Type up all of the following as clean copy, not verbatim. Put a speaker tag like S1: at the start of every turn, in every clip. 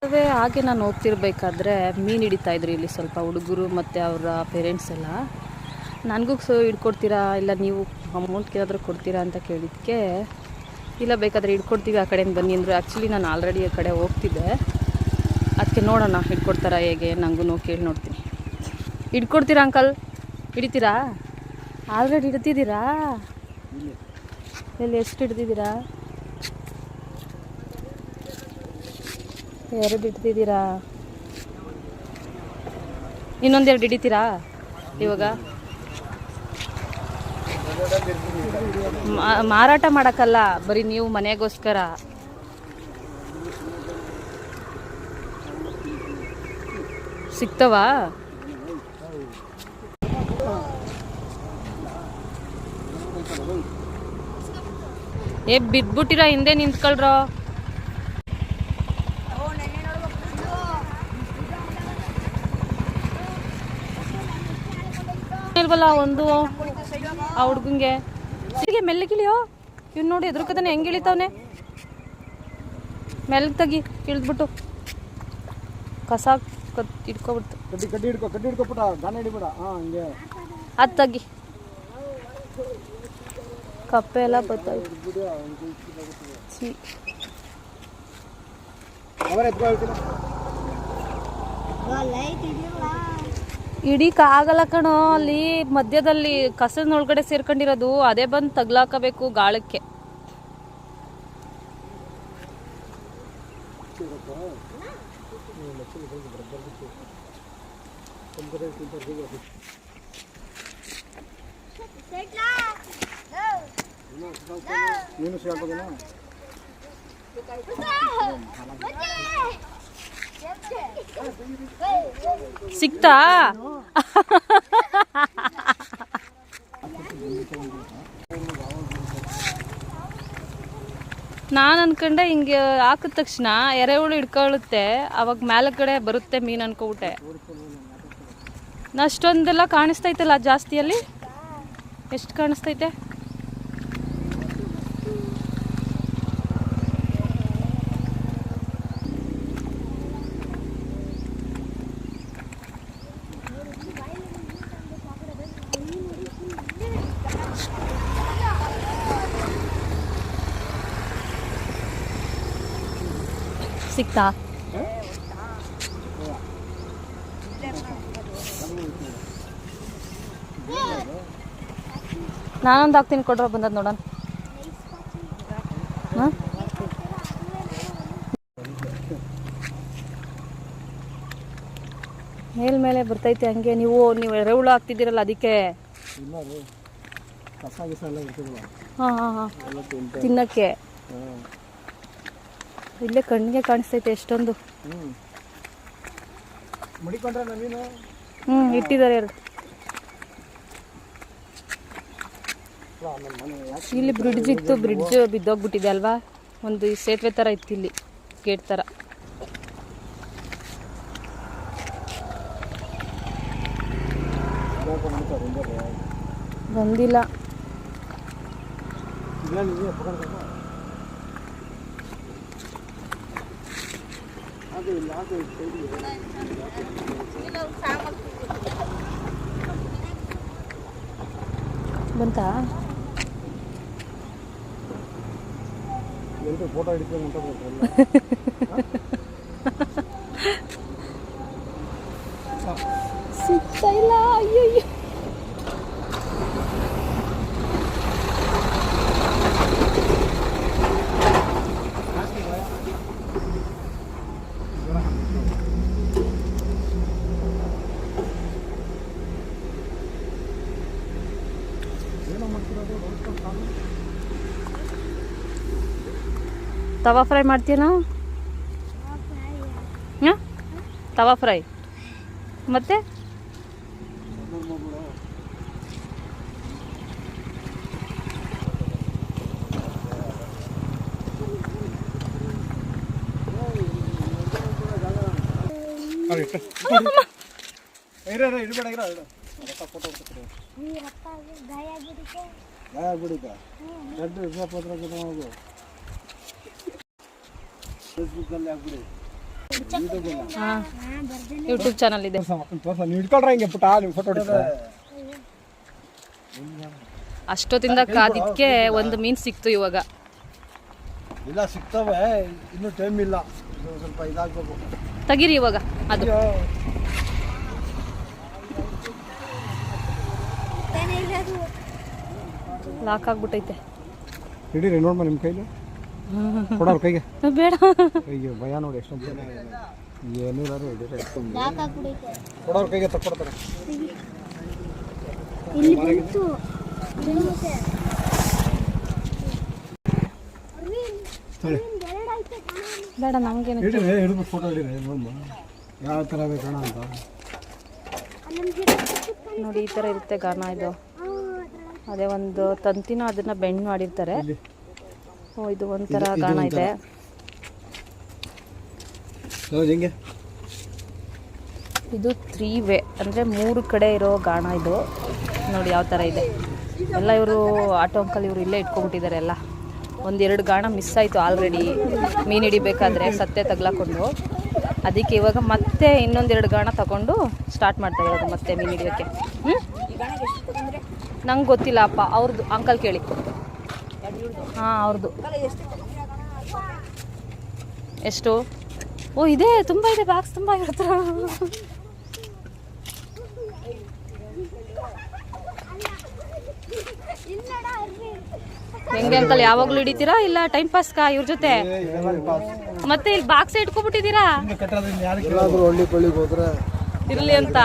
S1: ಹಾಗೆ ನಾನು ಹೋಗ್ತಿರ್ಬೇಕಾದ್ರೆ ಮೀನು ಹಿಡಿತಾಯಿದ್ರು ಇಲ್ಲಿ ಸ್ವಲ್ಪ ಹುಡುಗರು ಮತ್ತು ಅವರ ಪೇರೆಂಟ್ಸ್ ಎಲ್ಲ. ನನಗೂ ಹಿಡ್ಕೊಡ್ತೀರಾ ಇಲ್ಲ ನೀವು ಅಮೌಂಟ್ ಏನಾದರೂ ಕೊಡ್ತೀರಾ ಅಂತ ಕೇಳಿದ್ದಕ್ಕೆ ಇಲ್ಲ ಬೇಕಾದರೆ ಹಿಡ್ಕೊಡ್ತೀವಿ ಆ ಕಡೆಯಿಂದ ಬನ್ನಿ ಅಂದರು. ಆ್ಯಕ್ಚುಲಿ ನಾನು ಆಲ್ರೆಡಿ ಆ ಕಡೆ ಹೋಗ್ತಿದ್ದೆ, ಅದಕ್ಕೆ ನೋಡೋಣ ಹಿಡ್ಕೊಡ್ತಾರಾ ಹೇಗೆ ನನಗೂ ಕೇಳಿ ನೋಡ್ತೀನಿ. ಹಿಡ್ಕೊಡ್ತೀರಾ ಅಂಕಲ್? ಹಿಡಿತೀರಾ? ಆಲ್ರೆಡಿ ಹಿಡ್ತಿದ್ದೀರಾ? ಎಲ್ಲಿ ಎಷ್ಟು ಹಿಡ್ದಿದ್ದೀರಾ? 2 ಹಿಡ್ತಿದ್ದೀರಾ? ಇನ್ನೊಂದೆರಡು ಹಿಡಿತೀರಾ ಇವಾಗ? ಮಾರಾಟ ಮಾಡೋಕ್ಕಲ್ಲ, ಬರೀ ನೀವು ಮನೆಗೋಸ್ಕರ. ಸಿಗ್ತವಾ? ಬಿದ್ಬಿಟ್ಟಿರ ಹಿಂದೆ ನಿಂತ್ಕೊಳ್ರೋ. ಇಲ್ವಲ್ಲ ಒಂದು ಆ ಹುಡ್ಗಂಗೆ ಹೀಗೆ ಮೆಲ್ಲಗಿಳಿಯೋ. ಇವ್ನು ನೋಡಿ ಎದುರುಕತಾನೆ ಹೆಂಗೆ ಇಳಿತಾವನೆ. ಮೆಲ್ಲಗೆ ತೆಗಿ, ಇಳಿದ್ಬಿಟ್ಟು ಕಸ ಇಟ್ಕೊಬಿಡ್ತು. ಅದು ತೆಗಿ, ಕಪ್ಪೆ ಎಲ್ಲ ಬತ್ತಾಯ್ತು. ಹಿಡೀಕಾಗಲ್ಲ ಕಣೋ, ಅಲ್ಲಿ ಮಧ್ಯದಲ್ಲಿ ಕಸದೊಳಗಡೆ ಸೇರ್ಕೊಂಡಿರೋದು, ಅದೇ ಬಂದು ತಗ್ಲಾಕಬೇಕು ಗಾಳಕ್ಕೆ. ಸಿಕ್ತಾ? ನಾನು ಅನ್ಕೊಂಡೆ ಹಿಂಗೆ ಹಾಕಿದ ತಕ್ಷಣ ಎರೆಹುಳು ಹಿಡ್ಕೊಳ್ಳುತ್ತೆ, ಅವಾಗ ಮ್ಯಾಲ ಕಡೆ ಬರುತ್ತೆ ಮೀನು ಅನ್ಕೋಬಿಟ್ಟೆ. ಅಷ್ಟೊಂದೆಲ್ಲ ಕಾಣಿಸ್ತೈತಲ್ಲ ಜಾಸ್ತಿಯಲ್ಲಿ. ಎಷ್ಟು ಕಾಣಿಸ್ತೈತೆ? ಸಿಕ್ತಾ? ನಾನೊಂದು ಹಾಕ್ತೀನಿ ಕೊಡ್ರ, ಬಂದದ್ದು ನೋಡೋಣ. ಮೇಲ್ಮೇಲೆ ಬರ್ತೈತೆ ಹಂಗೆ. ನೀವು ಎರೆಹುಳು ಹಾಕ್ತಿದ್ದೀರಲ್ಲ ಅದಕ್ಕೆ. ಹಾಂ ಹಾಂ ಹಾಂ, ತಿನ್ನಕ್ಕೆ. ಇಲ್ಲೇ ಕಣ್ಣಿಗೆ ಕಾಣಿಸ್ತೈತೆ ಎಷ್ಟೊಂದು. ಇಟ್ಟಿದ್ದಾರೆ 2. ಇಲ್ಲಿ ಬ್ರಿಡ್ಜ್ ಇತ್ತು, ಬ್ರಿಡ್ಜ್ ಬಿದ್ದೋಗ್ಬಿಟ್ಟಿದೆ ಅಲ್ವಾ. ಒಂದು ಸೇತುವೆ ಥರ ಇತ್ತು ಇಲ್ಲಿ, ಗೇಟ್ ಥರ. ಬಂದಿಲ್ಲ. ಬಂತಾ? ಫೋಟೋ ಸಿಗ್ತಾ ಇಲ್ಲ. ಅಯ್ಯಯ್ಯೋ, ತವಾ ಫ್ರೈ ಮಾಡ್ತೀನಾ? ಹಾಂ, ತವಾ ಫ್ರೈ. ಮತ್ತೆ
S2: ಫೇಸ್ಬುಕ್ಕಲ್ಲಿ ಹಾಕ್ಬಿಡಿ.
S1: ಹಾಂ ಯೂಟ್ಯೂಬ್ ಚಾನಲ್ ಇದೆ.
S2: ನೀವು ಇಟ್ಕೊಳ್ರ ಹಿಂಗೆ ಪುಟ್ಟ ನೀವು ಫೋಟೋ ಹೊಡಿತಾರೆ.
S1: ಅಷ್ಟೊತ್ತಿಂದ ಕಾದಿದ್ದಕ್ಕೆ ಒಂದು ಮೀನು ಸಿಕ್ತು ಇವಾಗ.
S2: ಇಲ್ಲ ಸಿಗ್ತವೆ, ಇನ್ನೂ ಟೈಮ್ ಇಲ್ಲ, ಸ್ವಲ್ಪ ಇದಾಗಬೇಕು.
S1: ತೆಗೀರಿ ಇವಾಗ, ಅದು ಲಾಕ್ ಆಗ್ಬಿಟ್ಟೈತೆ.
S2: ಹಿಡೀರಿ ನೋಡ್ಮ ನಿಮ್ಮ ಕೈಲಿ, ಕೊಡೋರು ಕೈಗೆ.
S1: ಬೇಡ,
S2: ಅಯ್ಯೋ ಭಯ ನೋಡಿ ಎಷ್ಟೊಂದು ಏನಿಲ್ಲಾರು ಹಿಡೀರಿ, ಕೊಡೋರು ಕೈಗೆ ತಕ್ಕೊಡ್ತಾರೆ.
S1: ಬೇಡ ನಮಗೇನು
S2: ಹಿಡಿದು ಫೋಟೋ ಹಿಡೀರಿ ನೋಡ್ಮ ಯಾವ ಥರ ಬೇಕಣ ಅಂತ.
S1: ನೋಡಿ ಈ ಥರ ಇರುತ್ತೆ ಗಾಣ ಇದು. ಅದೇ ಒಂದು ತಂತಿನ ಅದನ್ನ ಬೆಂಡ್ ಮಾಡಿರ್ತಾರೆ. ಓ ಇದು ಒಂಥರ ಗಾಣ ಇದೆ.
S2: ಹಿಂಗೆ
S1: ಇದು 3 ವೇ ಅಂದರೆ 3 ಕಡೆ ಇರೋ ಗಾಣ ಇದು. ನೋಡಿ ಯಾವ ಥರ ಇದೆ ಎಲ್ಲ. ಇವರು ಆಟೋ ಅಂಕಲ್ ಇವರು ಇಲ್ಲೇ ಇಟ್ಕೊಂಡ್ಬಿಟ್ಟಿದ್ದಾರೆ ಎಲ್ಲ. 1-2 ಗಾಣ ಮಿಸ್ ಆಯಿತು ಆಲ್ರೆಡಿ ಮೀನು ಹಿಡಿಬೇಕಾದ್ರೆ, ಸತ್ತೆ ತಗ್ಲಾಕೊಂಡು. ಅದಕ್ಕೆ ಇವಾಗ ಮತ್ತೆ ಇನ್ನೊಂದೆರಡು ಗಾಣ ತಗೊಂಡು ಸ್ಟಾರ್ಟ್ ಮಾಡ್ತಾ ಇರೋದು ಮತ್ತೆ ಮೀನು ಹಿಡಿಯೋಕ್ಕೆ. ನಂಗೆ ಗೊತ್ತಿಲ್ಲ ಅಪ್ಪ, ಅವ್ರದ್ದು ಅಂಕಲ್ ಕೇಳಿ. ಹಾಂ ಅವ್ರದ್ದು ಎಷ್ಟು? ಓ ಇದೆ, ತುಂಬ ಇದೆ, ಬಾಕ್ಸ್ ತುಂಬ ಇರುತ್ತೆ. ಹೆಂಗೆ ಅಂಕಲ್, ಯಾವಾಗಲೂ ಹಿಡಿತೀರಾ ಇಲ್ಲ ಟೈಮ್ ಪಾಸ್ಗಾ ಇವ್ರ ಜೊತೆ? ಮತ್ತೆ ಇಲ್ಲಿ ಬಾಕ್ಸ್ ಇಟ್ಕೊಬಿಟ್ಟಿದ್ದೀರಾ ಇರಲಿ ಅಂತ.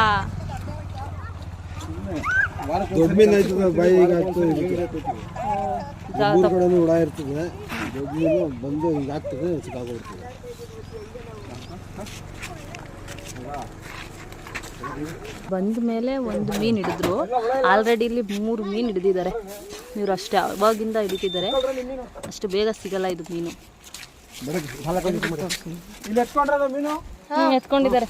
S2: ದೊಡ್ಡ ಮೀನು ಆಯ್ತದೆ, ಬಾಯಿಗೆ ಆಗ್ತದೆ, ಹುಳ ಇರ್ತದೆ. ದೊಡ್ಡ ಮೀನು ಬಂದು ಈಗ ಆಗ್ತದೆ, ಸಿಕ್ಕಾಗ್ಬಿಡ್ತದೆ.
S1: ಬಂದ ಮೇಲೆ ಒಂದು ಮೀನು ಹಿಡಿದ್ರು. ಆಲ್ರೆಡಿ ಇಲ್ಲಿ 3 ಮೀನು ಹಿಡಿದಿದ್ದಾರೆ ಇವರು. ಅಷ್ಟೇ ಅವಾಗಿಂದ ಹಿಡಿತಿದ್ದಾರೆ, ಅಷ್ಟು ಬೇಗ ಸಿಗಲ್ಲ ಇದು ಮೀನು.
S2: ಎತ್ಕೊಂಡಿದ್ದಾರೆ.